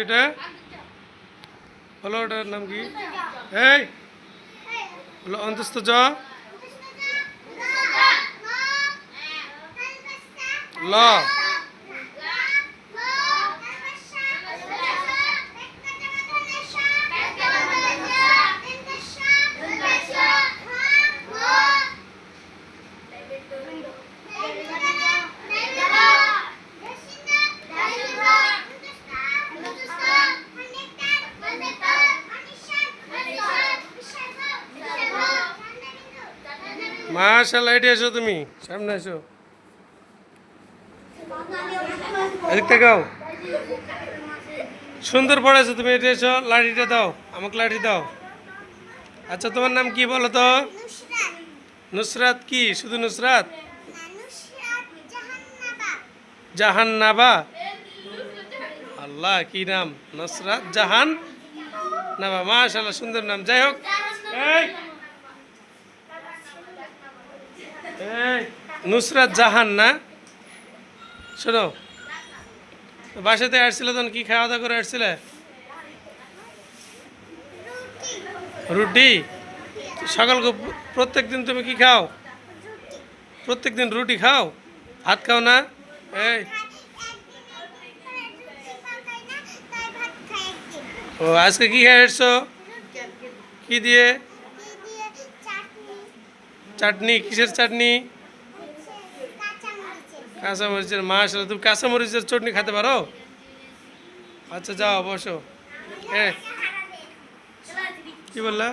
এটা? বলো ওটার নাম কি? এই বলো অন্তস্থ জ ল মাশাআল্লাহ। এটি এসো, তুমি সামনে এসো, এদিক তাকাও। সুন্দর পড়েছো তুমি। এটি এসো, লাঠিটা দাও, আমাকে লাঠি দাও। আচ্ছা, তোমার নাম কি বলো তো? নুসরাত। কি শুধু নুসরাত? জাহান্নাবা। আল্লাহ, কি নাম! নুসরাত জাহান নাবা। মাশাআল্লাহ, সুন্দর নাম। যাই হোক, এই এই নুসরাত জাহান না? শোনো, বাসাতে আসছিলে তখন কি খাওয়া দাওয়া করে আসছিলে? রুটি। সকাল প্রত্যেক দিন তুমি কি খাও? প্রত্যেক দিন রুটি খাও, ভাত খাও না? এই ও, আজকে কি খেয়ে এসছো? কি দিয়ে? চাটনি। কিসের চাটনি? কাঁচামরিচের। মাশাআল্লাহ, তুমি কাঁচামরিচের চটনি খেতে পারো? আচ্ছা, যাও বসো। কি বললা?